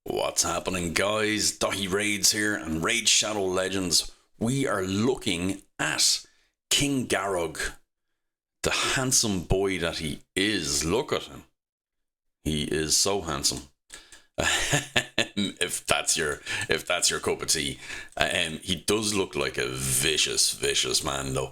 What's happening, guys? daithiraids here and Raid Shadow Legends. We are looking at King Garog, the handsome boy that he is. Look at him. He is so handsome. if that's your cup of tea. He does look like a vicious man though.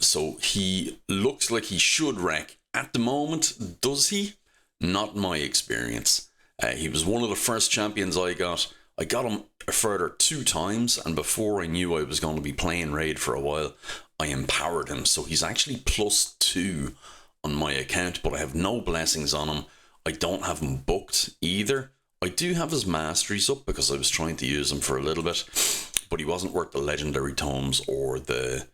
So he looks like he should wreck. At the moment, does he? Not my experience. He was one of the first champions I got. I got him a further 2 times, and before I knew I was going to be playing Raid for a while, I empowered him. So he's actually +2 on my account, but I have no blessings on him. I don't have him booked either. I do have his masteries up because I was trying to use him for a little bit, but he wasn't worth the legendary tomes or the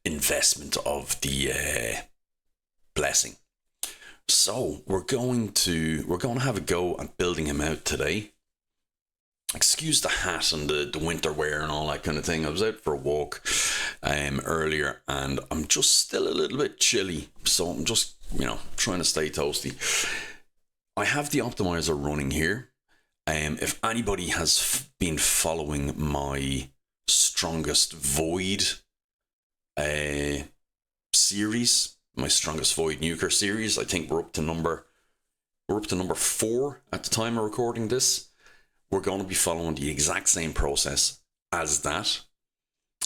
investment of the blessing. So we're going to have a go at building him out today. Excuse the hat and the winter wear and all that kind of thing. I was out for a walk earlier and I'm just still a little bit chilly, so I'm just trying to stay toasty. I have the optimizer running here. If anybody has been following my strongest void series, my strongest void nuker series, I think we're up to number 4 at the time of recording this. We're going to be following the exact same process as that,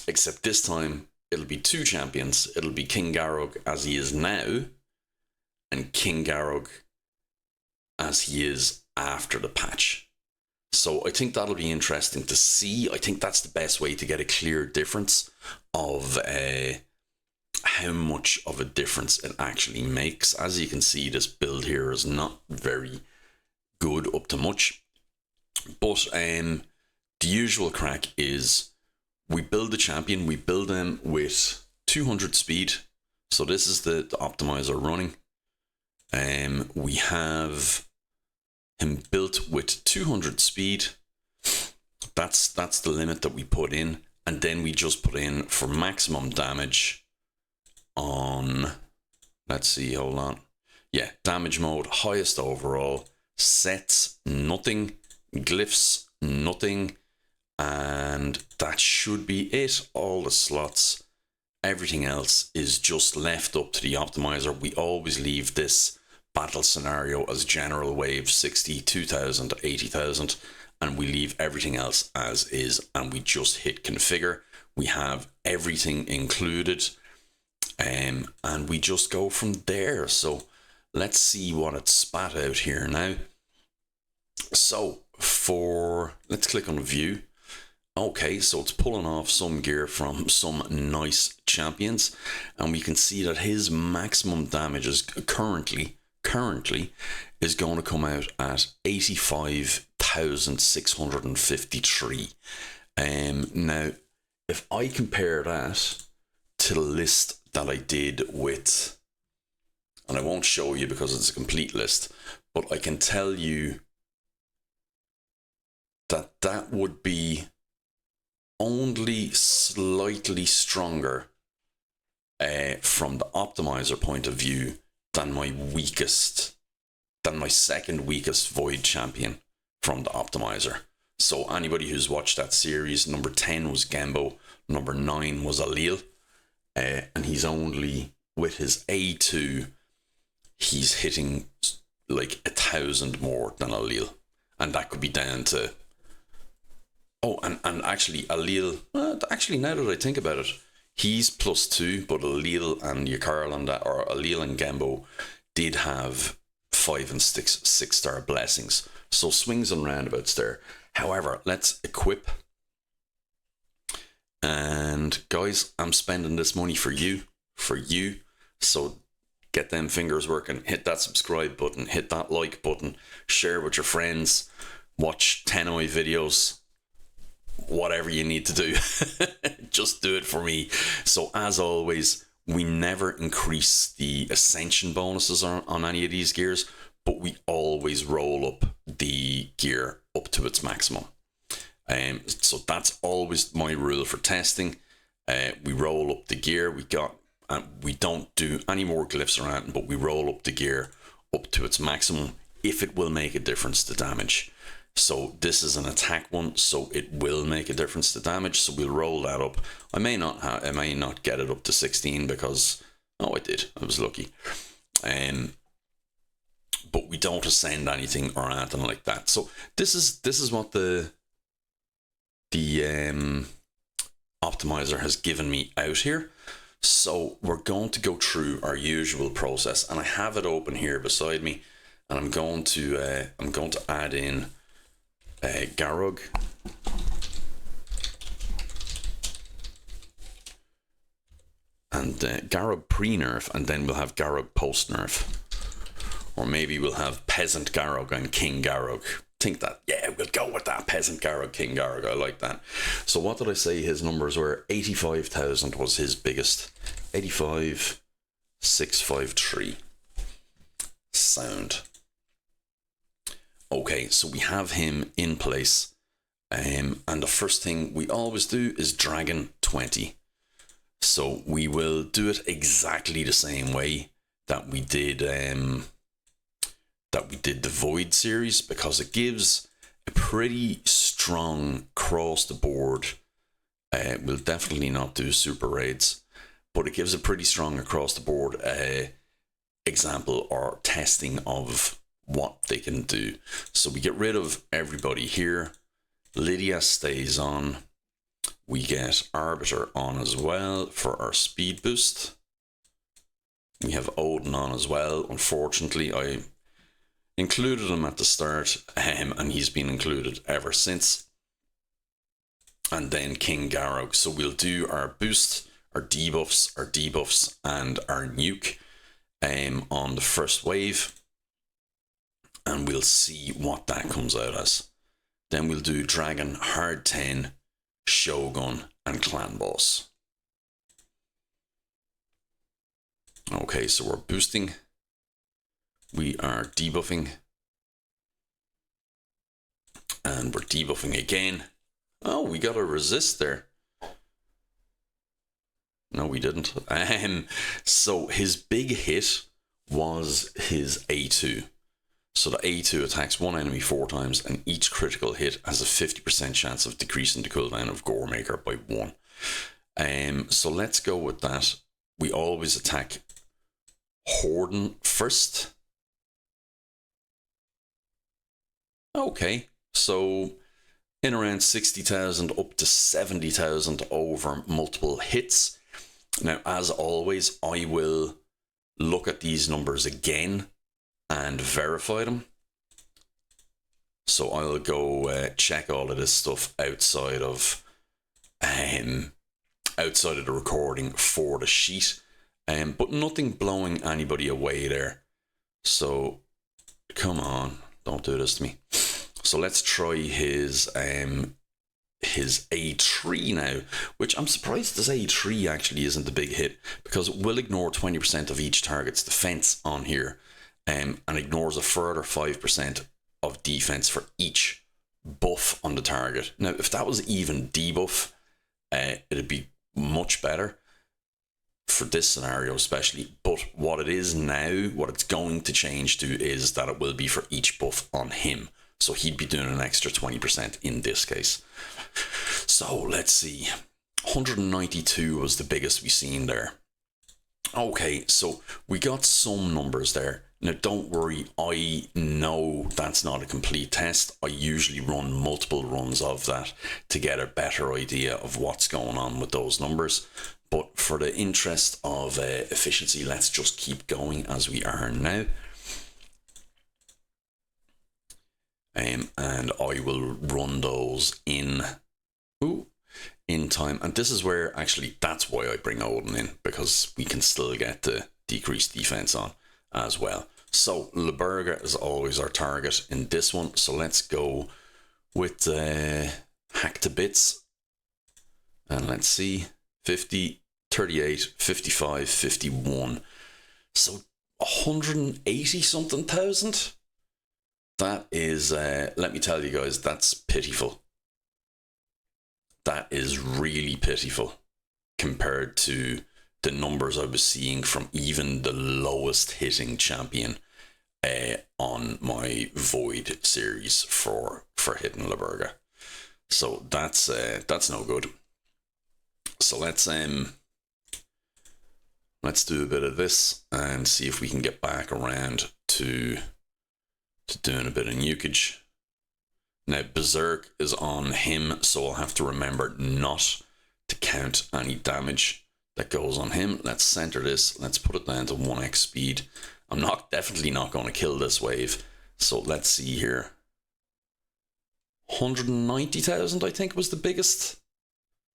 except this time it'll be 2 champions. It'll be King Garog as he is now, and King Garog as he is after the patch. So I think that'll be interesting to see. I think that's the best way to get a clear difference of how much of a difference it actually makes. As you can see, this build here is not very good up to much. But the usual crack is we build the champion, we build him with 200 speed. So this is the optimizer running. We have him built with 200 speed. That's the limit that we put in. And then we just put in for maximum damage on, let's see, hold on. Yeah, damage mode, highest overall, sets, nothing, glyphs, nothing, and that should be it. All the slots, everything else is just left up to the optimizer. We always leave this battle scenario as general wave 60, 2,000, 80,000, and we leave everything else as is, and we just hit configure. We have everything included, and we just go from there. So let's see what it spat out here now. So let's click on view. Okay, so it's pulling off some gear from some nice champions, and we can see that his maximum damage is currently is going to come out at 85,653. Now if I compare that to the list that I did with, and I won't show you because it's a complete list, but I can tell you that would be only slightly stronger from the optimizer point of view than my second weakest void champion from the optimizer. So anybody who's watched that series, number 10 was Gembo, number 9 was Alil, and he's only, with his A2, he's hitting like 1,000 more than Alil, and that could be down to, and actually Alil, actually now that I think about it, he's +2, but Alil and Yakarl and that, or Alil and Gembo did have 5 and 6 star blessings, so swings and roundabouts there. However, let's equip. And guys, I'm spending this money for you. So get them fingers working, hit that subscribe button, hit that like button, share with your friends, watch 10oi videos, whatever you need to do. Just do it for me. So as always, we never increase the ascension bonuses on any of these gears, but we always roll up the gear up to its maximum. So that's always my rule for testing. We roll up the gear. We don't do any more glyphs around, but we roll up the gear up to its maximum. if it will make a difference to damage. So this is an attack one, so it will make a difference to damage. So we'll roll that up. I may not get it up to 16 because I did. I was lucky. But we don't ascend anything or anything like that. So this is what the optimizer has given me out here. So we're going to go through our usual process, and I have it open here beside me, and I'm going to add in Garog. And Garog pre-nerf, and then we'll have Garog post-nerf. Or maybe we'll have Peasant Garog and King Garog. Think that, yeah, we'll go with that. Peasant Garog, King Garog, I like that. So what did I say his numbers were? 85,000 was his biggest. 85,653. Sound. Okay, so we have him in place. And the first thing we always do is Dragon 20. So we will do it exactly the same way that we did the Void series, because it gives a pretty strong across the board. We'll definitely not do super raids, but it gives a pretty strong across the board example or testing of what they can do. So we get rid of everybody here. Lydia stays on. We get Arbiter on as well for our speed boost. We have Odin on as well. Unfortunately, I included him at the start, and he's been included ever since. And then King Garog. So we'll do our boost, our debuffs, and our nuke on the first wave. And we'll see what that comes out as. Then we'll do Dragon, Hard 10, Shogun, and Clan Boss. Okay, so we're boosting. We are debuffing. And we're debuffing again. Oh, we got a resist there. No, we didn't. So his big hit was his A2. So the A2 attacks one enemy 4 times, and each critical hit has a 50% chance of decreasing the cooldown of Goremaker by 1. So let's go with that. We always attack Horden first. Okay, so in around 60,000 up to 70,000 over multiple hits. Now, as always, I will look at these numbers again and verify them. So I'll go check all of this stuff outside of the recording for the sheet, but nothing blowing anybody away there. So come on, don't do this to me. So let's try his A3 now, which I'm surprised this A3 actually isn't a big hit, because it will ignore 20% of each target's defense on here. And ignores a further 5% of defense for each buff on the target. Now, if that was even debuff, it'd be much better for this scenario especially. But what it is now, what it's going to change to, is that it will be for each buff on him. So he'd be doing an extra 20% in this case. So let's see. 192 was the biggest we seen there. Okay, so we got some numbers there. Now, don't worry, I know that's not a complete test. I usually run multiple runs of that to get a better idea of what's going on with those numbers. But for the interest of efficiency, let's just keep going as we are now. And I will run those in time. And this is where, actually, that's why I bring Odin in, because we can still get the decreased defense on as well. So Leberga is always our target in this one. So let's go with Hack to Bits. And let's see. 50, 38, 55, 51. So 180 something thousand. That is, let me tell you guys, that's pitiful. That is really pitiful compared to the numbers I was seeing from even the lowest hitting champion. on my Void series for hitting Laberga. So that's no good. So let's do a bit of this and see if we can get back around to doing a bit of nukage. Now Berserk is on him, so I'll have to remember not to count any damage that goes on him. Let's center this. Let's put it down to 1x speed. I'm definitely not going to kill this wave. So let's see here. 190,000, I think, was the biggest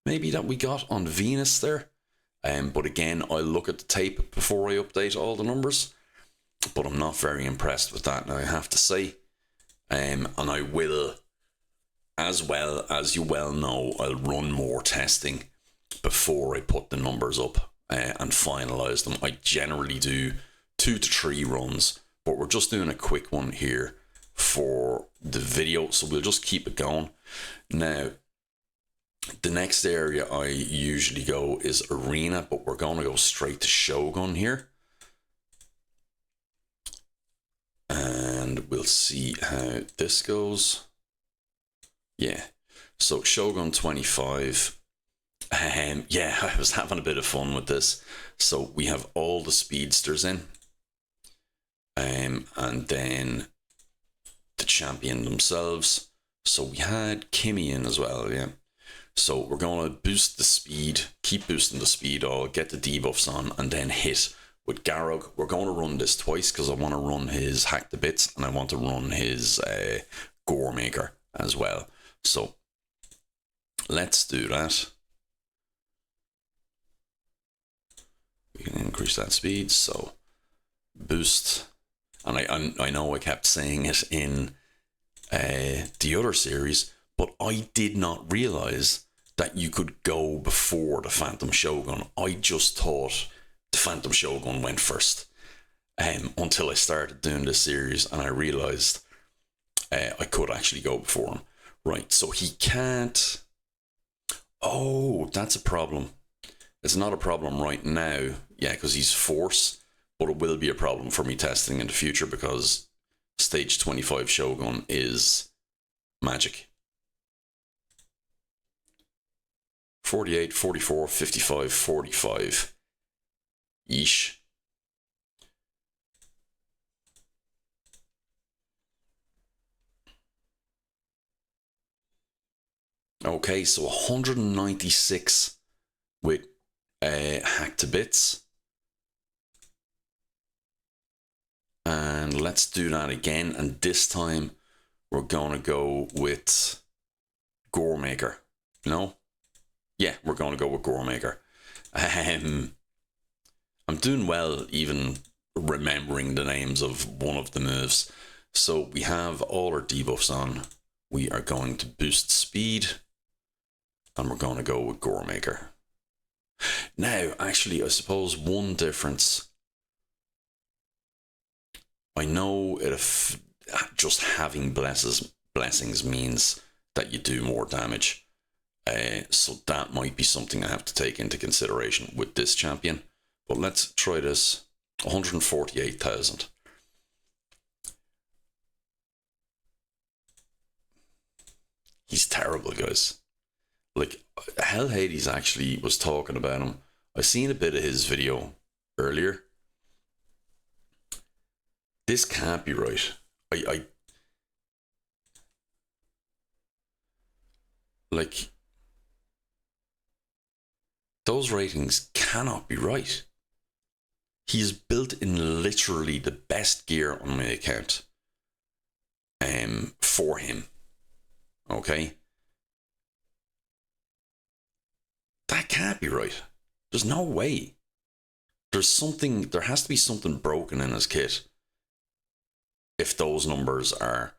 maybe that we got on Venus there. But again, I'll look at the tape before I update all the numbers. But I'm not very impressed with that now, I have to say. And I will, as well as you well know, I'll run more testing before I put the numbers up and finalise them. I generally do 2 to 3 runs, but we're just doing a quick one here for the video, so we'll just keep it going. Now, the next area I usually go is Arena, but we're going to go straight to Shogun here. And we'll see how this goes. Yeah, so Shogun 25. Yeah, I was having a bit of fun with this. So we have all the speedsters in. And then the champion themselves. So we had Kimmy in as well, yeah. So we're going to boost the speed, keep boosting the speed, all get the debuffs on, and then hit with Garog. We're going to run this twice because I want to run his Hack the Bits and I want to run his Gore Maker as well. So let's do that. We can increase that speed, so boost. And I know I kept saying it in the other series, but I did not realise that you could go before the Phantom Shogun. I just thought the Phantom Shogun went first until I started doing this series and I realised I could actually go before him. Right, so he can't... Oh, that's a problem. It's not a problem right now, yeah, because he's Force, but it will be a problem for me testing in the future because Stage 25 Shogun is magic. 48, 44, 55, 45. Yeesh. Okay, so 196 with Hack to Bits. And let's do that again. And this time we're going to go with Gore Maker. No? Yeah, we're going to go with Gore Maker. I'm doing well even remembering the names of one of the moves. So we have all our debuffs on. We are going to boost speed. And we're going to go with Gore Maker. Now, actually, I suppose one difference. I know if just having blessings means that you do more damage. So that might be something I have to take into consideration with this champion. But let's try this. 148,000. He's terrible, guys. Like, Hell Hades actually was talking about him. I seen a bit of his video earlier. This can't be right. Like, those ratings cannot be right. He is built in literally the best gear on my account. For him. Okay? That can't be right. There's no way. There has to be something broken in his kit. If those numbers are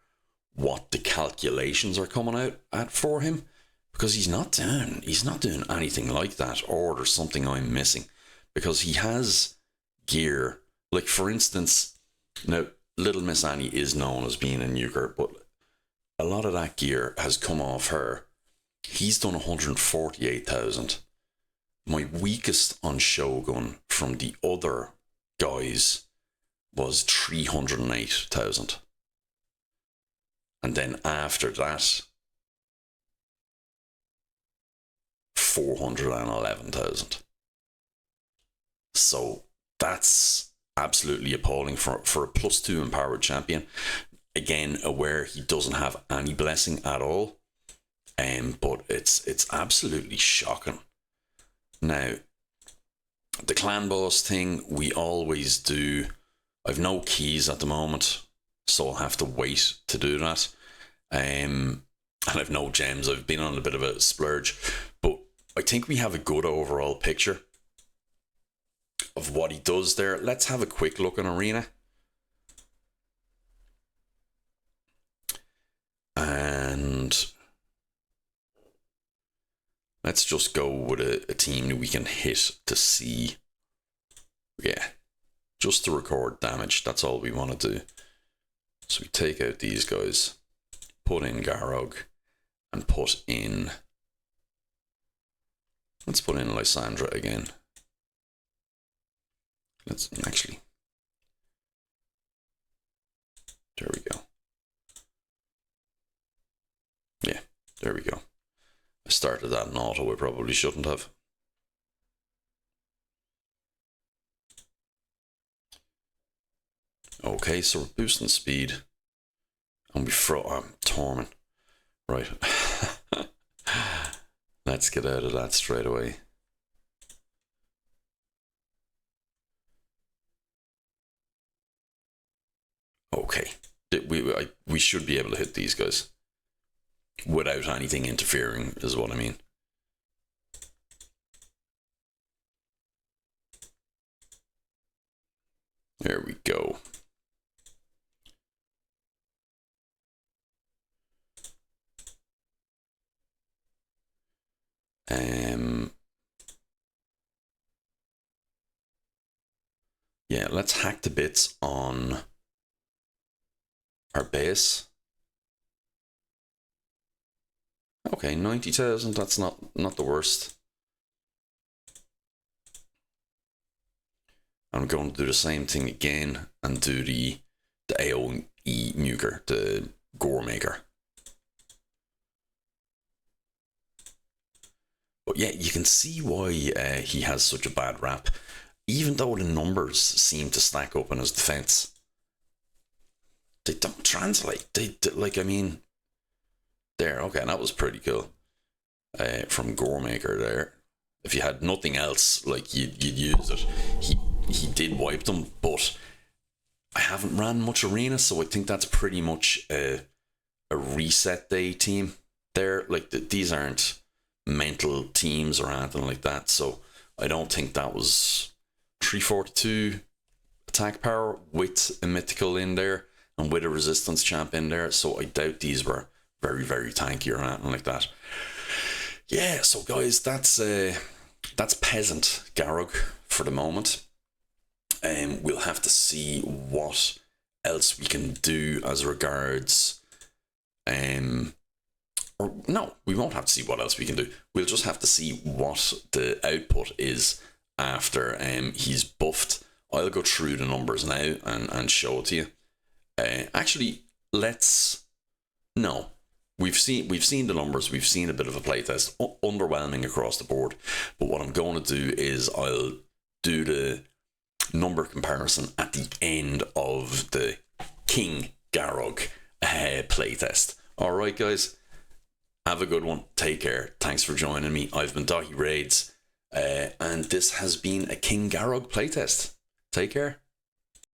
what the calculations are coming out at for him. Because he's not doing anything like that, or there's something I'm missing. Because he has gear, like for instance, now Little Miss Annie is known as being a nuker, but a lot of that gear has come off her. He's done 148,000. My weakest on Shogun from the other guys was 308,000. And then after that, 411,000. So that's absolutely appalling for a +2 empowered champion. Again, aware he doesn't have any blessing at all. But it's absolutely shocking. Now, the clan boss thing, we always do. I've no keys at the moment, so I'll have to wait to do that. And I've no gems. I've been on a bit of a splurge, but I think we have a good overall picture of what he does there. Let's have a quick look in Arena. And let's just go with a team that we can hit to see. Yeah, just to record damage. That's all we want to do. So we take out these guys, put in Garog, and put in... Let's put in Lysandra again. Let's actually... There we go. Yeah, there we go. I started that in auto, I probably shouldn't have. Okay, so we're boosting speed. And we throw... Torment. Right. Let's get out of that straight away. Okay. We should be able to hit these guys without anything interfering, is what I mean. There we go. Yeah, let's hack to bits on our base. Okay, 90,000, that's not the worst. I'm going to do the same thing again and do the AoE nuker, the gore maker. But yeah, you can see why he has such a bad rap. Even though the numbers seem to stack up in his defense, they don't translate. They like, I mean, there. Okay, that was pretty cool. From Goremaker there. If you had nothing else, like you'd use it. He did wipe them, but I haven't ran much Arena, so I think that's pretty much a reset day team there. Like these aren't mental teams or anything like that, so I don't think that was 342 attack power with a mythical in there and with a resistance champ in there, so I doubt these were very, very tanky or anything like that. Yeah, so guys, that's Peasant Garog for the moment. We'll have to see what else we can do as regards or no, we won't have to see what else we can do. We'll just have to see what the output is after he's buffed. I'll go through the numbers now and show it to you. Actually, no. We've seen the numbers. We've seen a bit of a playtest, underwhelming across the board. But what I'm going to do is I'll do the number comparison at the end of the King Garog playtest. All right, guys. Have a good one. Take care. Thanks for joining me. I've been daithiraids, and this has been a King Garog playtest. Take care.